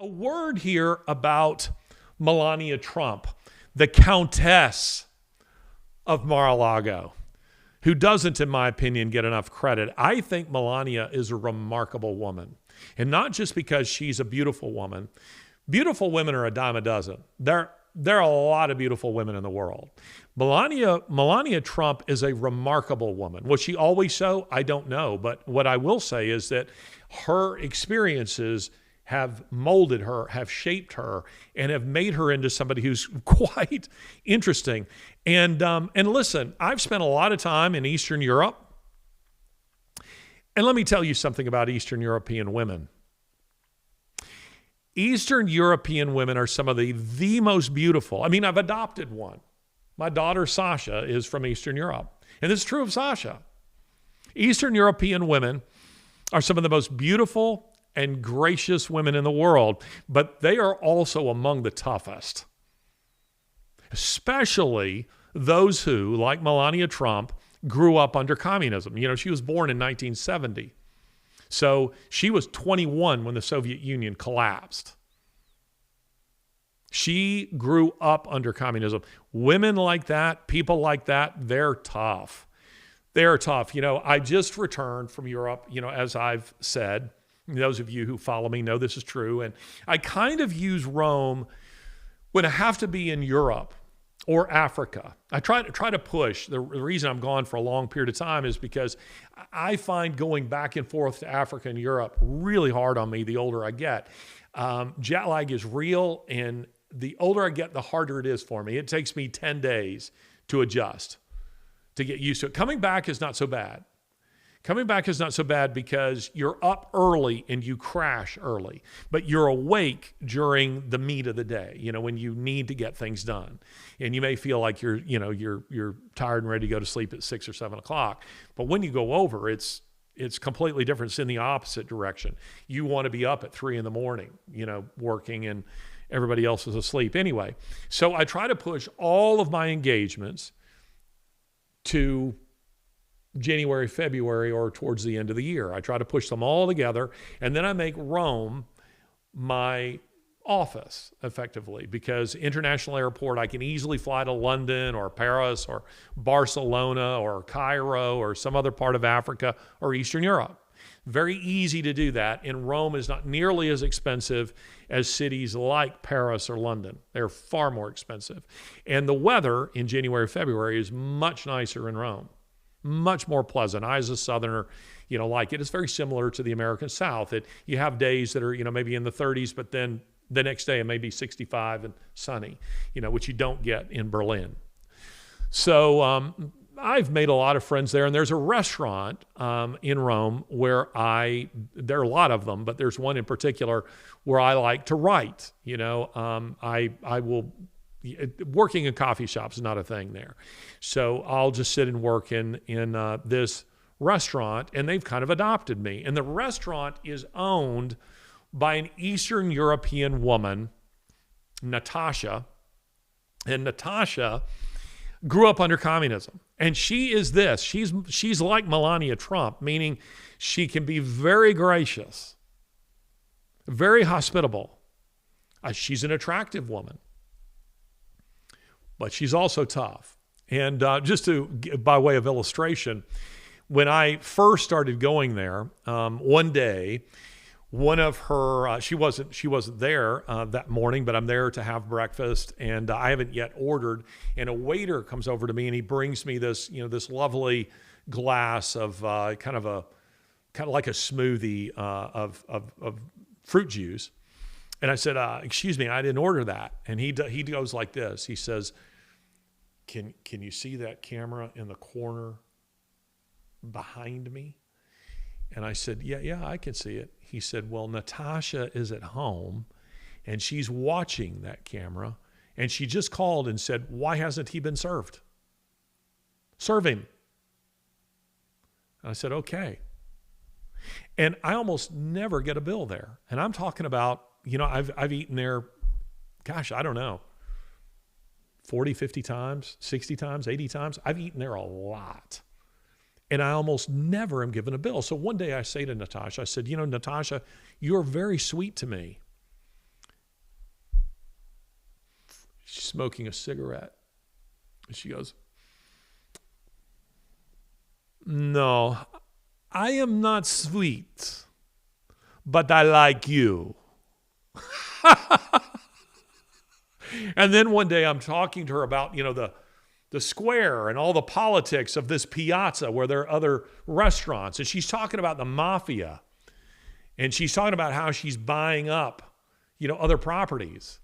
word here about Melania Trump, the Countess of Mar-a-Lago, who doesn't, in my opinion, get enough credit. I think Melania is a remarkable woman. And not just because she's a beautiful woman. Beautiful women are a dime a dozen. There are a lot of beautiful women in the world. Melania Trump is a remarkable woman. Was she always so? I don't know. But what I will say is that her experiences have molded her, have shaped her, and have made her into somebody who's quite interesting. And listen, I've spent a lot of time in Eastern Europe. And let me tell you something about Eastern European women. Eastern European women are some of the most beautiful. I mean, I've adopted one. My daughter, Sasha, is from Eastern Europe. And this is true of Sasha. Eastern European women are some of the most beautiful and gracious women in the world, but they are also among the toughest. Especially those who, like Melania Trump, grew up under communism. You know, she was born in 1970. So she was 21 when the Soviet Union collapsed. She grew up under communism. Women like that, people like that, they're tough. They're tough. You know, I just returned from Europe, you know, as I've said. Those of you who follow me know this is true. And I kind of use Rome when I have to be in Europe or Africa. I try to push. The reason I'm gone for a long period of time is because I find going back and forth to Africa and Europe really hard on me the older I get. Jet lag is real, and the older I get, the harder it is for me. It takes me 10 days to adjust, to get used to it. Coming back is not so bad. Coming back is not so bad because you're up early and you crash early, but you're awake during the meat of the day, you know, when you need to get things done. And you may feel like you're tired and ready to go to sleep at 6 or 7 o'clock. But when you go over, it's completely different. It's in the opposite direction. You want to be up at 3 a.m, you know, working, and everybody else is asleep. Anyway, so I try to push all of my engagements to January, February, or towards the end of the year. I try to push them all together, and then I make Rome my office effectively, because international airport, I can easily fly to London or Paris or Barcelona or Cairo or some other part of Africa or Eastern Europe. Very easy to do that, and Rome is not nearly as expensive as cities like Paris or London. They're far more expensive. And the weather in January, February is much nicer in Rome. Much more pleasant. I, as a Southerner, you know, like it. It's very similar to the American South. You have days that are, you know, maybe in the 30s, but then the next day it may be 65 and sunny, you know, which you don't get in Berlin. So I've made a lot of friends there, and there's a restaurant in Rome where there are a lot of them, but there's one in particular where I like to write. You know, I will. Working in coffee shops is not a thing there. So I'll just sit and work in this restaurant, and they've kind of adopted me. And the restaurant is owned by an Eastern European woman, Natasha. And Natasha grew up under communism. And she is this. She's like Melania Trump, meaning she can be very gracious, very hospitable. She's an attractive woman. But she's also tough. And by way of illustration, when I first started going there, one day, one of her, she wasn't there that morning, but I'm there to have breakfast, and I haven't yet ordered. And a waiter comes over to me, and he brings me this, you know, this lovely glass of kind of like a smoothie of fruit juice. And I said, excuse me, I didn't order that. And he goes like this. He says, can you see that camera in the corner behind me? And I said, yeah, I can see it. He said, well, Natasha is at home, and she's watching that camera. And she just called and said, why hasn't he been served? Serve him. And I said, okay. And I almost never get a bill there. And I'm talking about, you know, I've eaten there, gosh, I don't know, 40, 50 times, 60 times, 80 times. I've eaten there a lot. And I almost never am given a bill. So one day I say to Natasha, I said, you know, Natasha, you're very sweet to me. She's smoking a cigarette. And she goes, "No, I am not sweet, but I like you." And then one day I'm talking to her about, the square and all the politics of this piazza where there are other restaurants. And she's talking about the mafia. And she's talking about how she's buying up, other properties.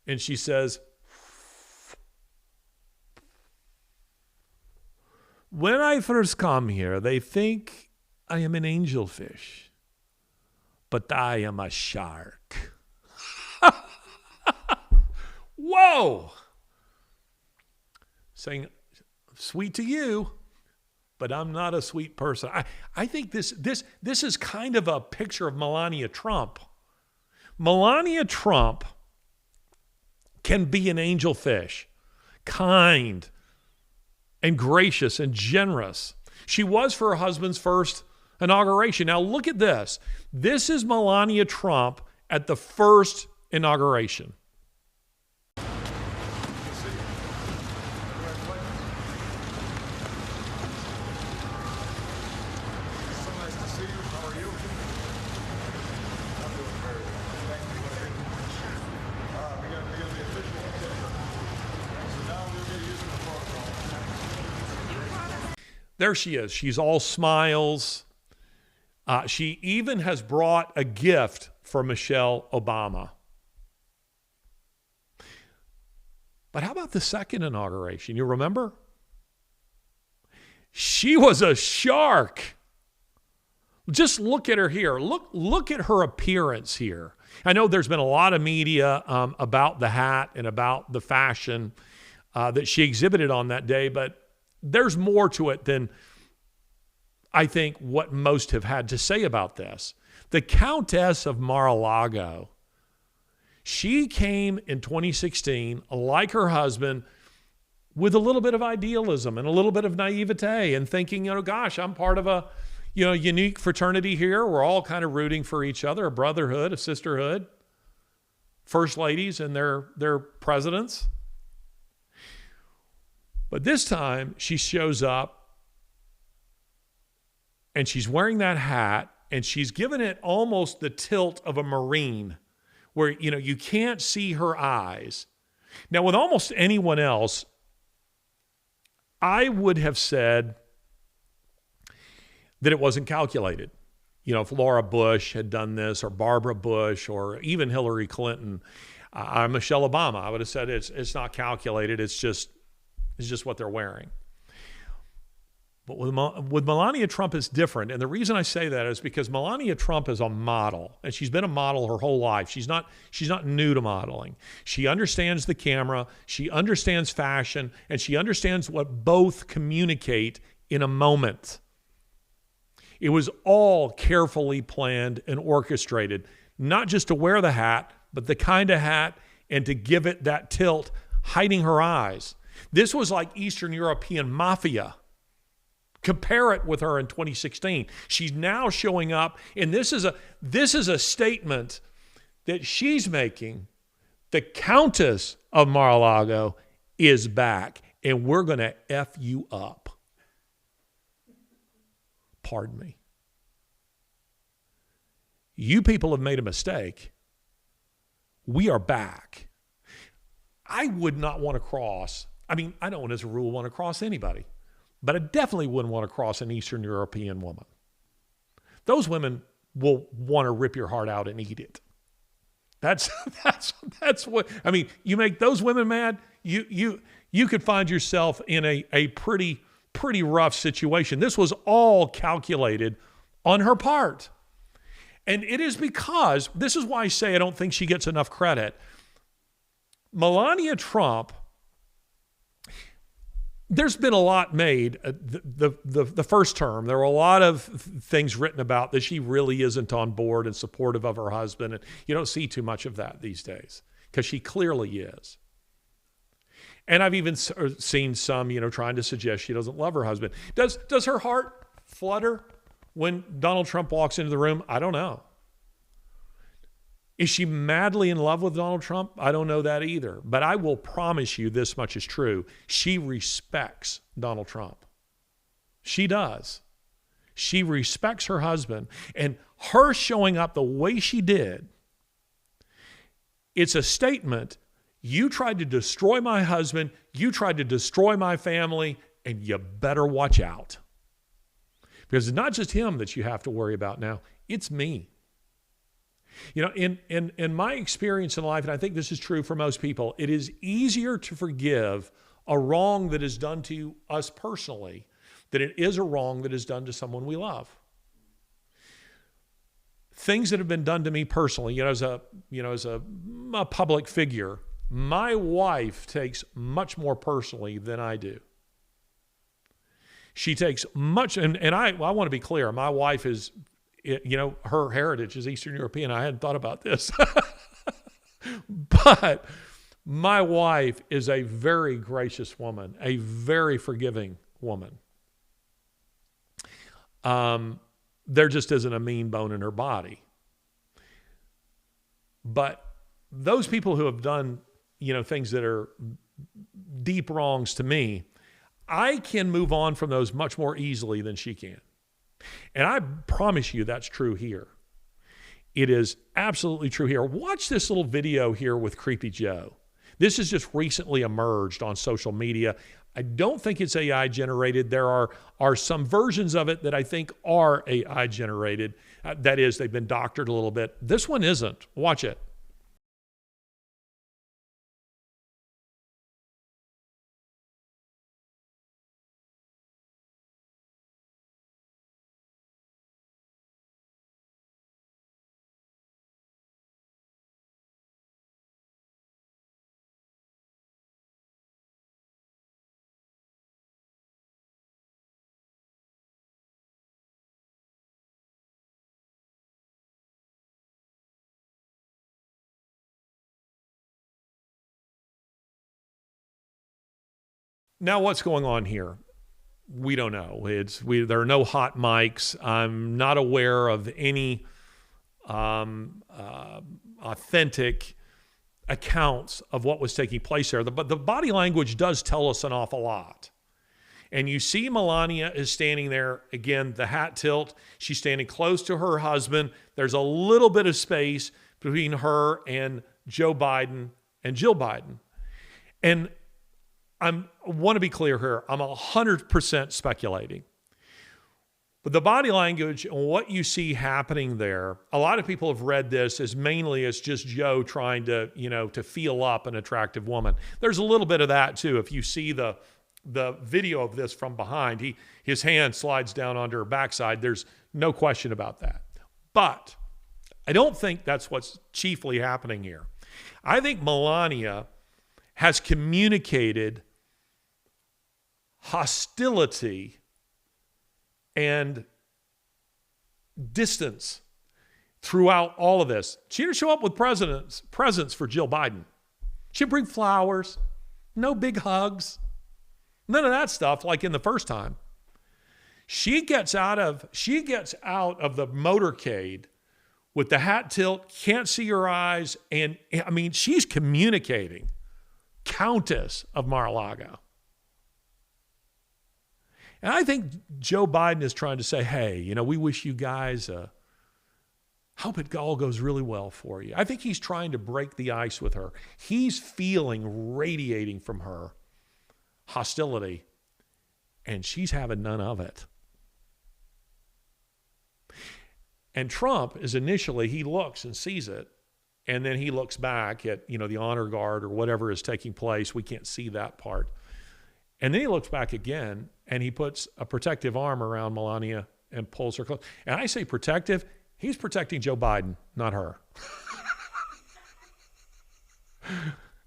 And she says, "When I first come here, they think I am an angelfish, but I am a shark." Whoa! Saying, sweet to you, but I'm not a sweet person. I think this is kind of a picture of Melania Trump. Melania Trump can be an angelfish, kind and gracious and generous. She was for her husband's first inauguration. Now look at this. This is Melania Trump at the first inauguration. There she is. She's all smiles. She even has brought a gift for Michelle Obama. But how about the second inauguration? You remember? She was a shark. Just look at her here. Look at her appearance here. I know there's been a lot of media about the hat and about the fashion that she exhibited on that day, but there's more to it than I think what most have had to say about this. The Countess of Mar-a-Lago, she came in 2016, like her husband, with a little bit of idealism and a little bit of naivete and thinking, gosh, I'm part of a unique fraternity here. We're all kind of rooting for each other, a brotherhood, a sisterhood, first ladies and their presidents. But this time she shows up and she's wearing that hat and she's given it almost the tilt of a Marine where, you can't see her eyes. Now, with almost anyone else, I would have said that it wasn't calculated. If Laura Bush had done this or Barbara Bush or even Hillary Clinton, Michelle Obama, I would have said it's not calculated. It's just what they're wearing. But with Melania Trump, it's different. And the reason I say that is because Melania Trump is a model, and she's been a model her whole life. She's not new to modeling. She understands the camera, she understands fashion, and she understands what both communicate in a moment. It was all carefully planned and orchestrated, not just to wear the hat, but the kind of hat and to give it that tilt, hiding her eyes. This was like Eastern European mafia. Compare it with her in 2016. She's now showing up, and this is a statement that she's making. The Countess of Mar-a-Lago is back, and we're going to F you up. Pardon me. You people have made a mistake. We are back. I would not want to cross. I don't as a rule want to cross anybody, but I definitely wouldn't want to cross an Eastern European woman. Those women will want to rip your heart out and eat it. That's what, you make those women mad, you could find yourself in a pretty rough situation. This was all calculated on her part. And it is because, this is why I say I don't think she gets enough credit. Melania Trump, there's been a lot made the first term. There were a lot of things written about that she really isn't on board and supportive of her husband. And you don't see too much of that these days because she clearly is. And I've even seen some, trying to suggest she doesn't love her husband. Does her heart flutter when Donald Trump walks into the room? I don't know. Is she madly in love with Donald Trump? I don't know that either. But I will promise you this much is true. She respects Donald Trump. She does. She respects her husband. And her showing up the way she did, it's a statement. You tried to destroy my husband. You tried to destroy my family. And you better watch out. Because it's not just him that you have to worry about now. It's me. You know, in my experience in life, and I think this is true for most people, it is easier to forgive a wrong that is done to us personally than it is a wrong that is done to someone we love. Things that have been done to me personally, as a public figure, my wife takes much more personally than I do. She takes much, and I want to be clear, my wife is, her heritage is Eastern European. I hadn't thought about this. But my wife is a very gracious woman, a very forgiving woman. There just isn't a mean bone in her body. But those people who have done, things that are deep wrongs to me, I can move on from those much more easily than she can. And I promise you that's true here. It is absolutely true here. Watch this little video here with Creepy Joe. This has just recently emerged on social media. I don't think it's AI generated. There are some versions of it that I think are AI generated. That is, they've been doctored a little bit. This one isn't. Watch it. Now, what's going on here? We don't know. There are no hot mics. I'm not aware of any authentic accounts of what was taking place there. But the body language does tell us an awful lot. And you see Melania is standing there, again, the hat tilt. She's standing close to her husband. There's a little bit of space between her and Joe Biden and Jill Biden. And I want to be clear here. I'm 100% speculating. But the body language and what you see happening there, a lot of people have read this as mainly as just Joe trying to, to feel up an attractive woman. There's a little bit of that too. If you see the video of this from behind, his hand slides down onto her backside. There's no question about that. But I don't think that's what's chiefly happening here. I think Melania has communicated hostility and distance throughout all of this. She didn't show up with presents for Jill Biden. She didn't bring flowers, no big hugs, none of that stuff like in the first time. She gets out of the motorcade with the hat tilt, can't see her eyes, and she's communicating. Countess of Mar-a-Lago. And I think Joe Biden is trying to say, hey, we wish you guys, hope it all goes really well for you. I think he's trying to break the ice with her. He's feeling radiating from her hostility, and she's having none of it. And Trump is he looks and sees it, and then he looks back at, the honor guard or whatever is taking place. We can't see that part. And then he looks back again, and he puts a protective arm around Melania and pulls her close. And I say protective, he's protecting Joe Biden, not her.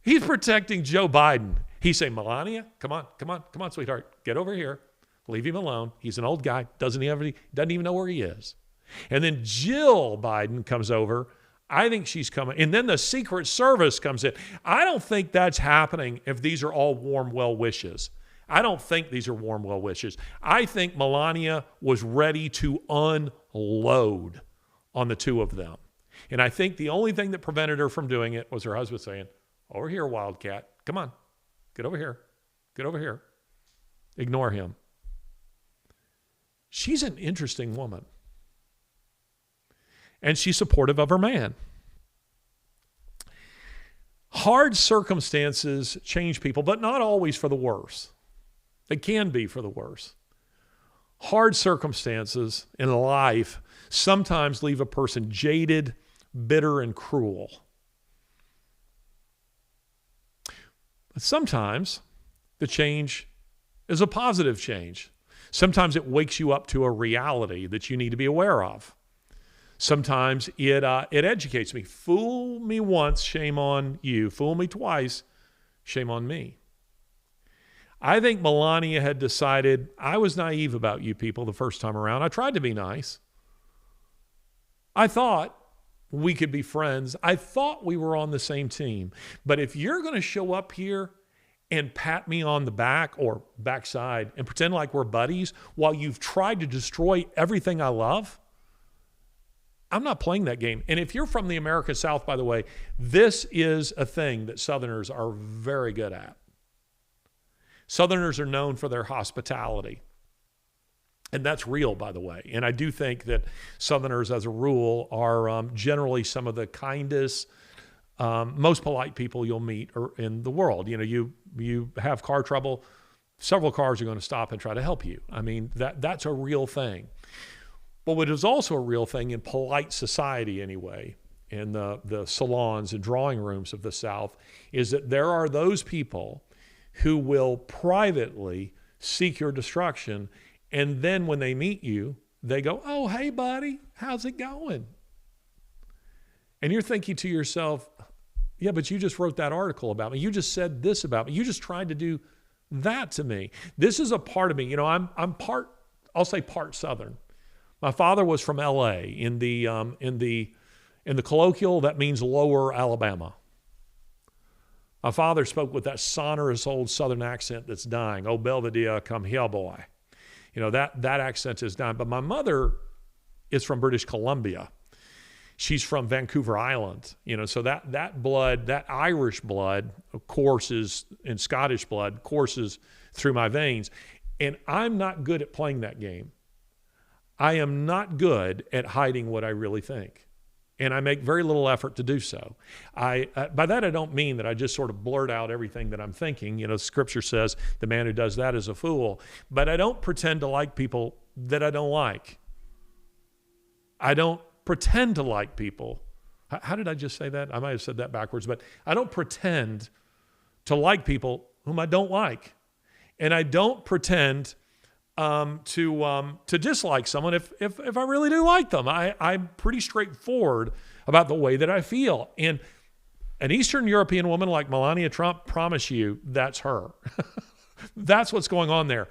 He's protecting Joe Biden. He's saying, Melania, come on, sweetheart, get over here. Leave him alone. He's an old guy, doesn't even know where he is. And then Jill Biden comes over. I think she's coming. And then the Secret Service comes in. I don't think that's happening if these are all warm well wishes. I don't think these are warm well wishes. I think Melania was ready to unload on the two of them. And I think the only thing that prevented her from doing it was her husband saying, over here, wildcat, come on, get over here, get over here. Ignore him. She's an interesting woman. And she's supportive of her man. Hard circumstances change people, but not always for the worse. They can be for the worse. Hard circumstances in life sometimes leave a person jaded, bitter, and cruel. But sometimes the change is a positive change. Sometimes it wakes you up to a reality that you need to be aware of. Sometimes it educates me. Fool me once, shame on you. Fool me twice, shame on me. I think Melania had decided, I was naive about you people the first time around. I tried to be nice. I thought we could be friends. I thought we were on the same team. But if you're going to show up here and pat me on the back or backside and pretend like we're buddies while you've tried to destroy everything I love, I'm not playing that game. And if you're from the American South, by the way, this is a thing that Southerners are very good at. Southerners are known for their hospitality. And that's real, by the way. And I do think that Southerners, as a rule, are generally some of the kindest, most polite people you'll meet in the world. You know, you have car trouble, several cars are going to stop and try to help you. I mean, that's a real thing. But what is also a real thing in polite society anyway, in the salons and drawing rooms of the South, is that there are those people who will privately seek your destruction, and then when they meet you, they go, oh, hey, buddy, how's it going? And you're thinking to yourself, yeah, but you just wrote that article about me. You just said this about me. You just tried to do that to me. This is a part of me. You know, I'm part, I'll say part Southern. My father was from L.A. In the colloquial, that means lower Alabama. My father spoke with that sonorous old Southern accent that's dying. Oh, Belvedere, come here, boy. You know, that accent is dying. But my mother is from British Columbia. She's from Vancouver Island. You know, so that blood, that Irish blood, courses, and Scottish blood courses through my veins. And I'm not good at playing that game. I am not good at hiding what I really think. And I make very little effort to do so. By that, I don't mean that I just sort of blurt out everything that I'm thinking. You know, Scripture says the man who does that is a fool. But I don't pretend to like people that I don't like. I don't pretend to like people. How did I just say that? I might have said that backwards. But I don't pretend to like people whom I don't like. And I don't pretend to dislike someone if I really do like them. I'm pretty straightforward about the way that I feel. And an Eastern European woman like Melania Trump, promise you, that's her. That's what's going on there.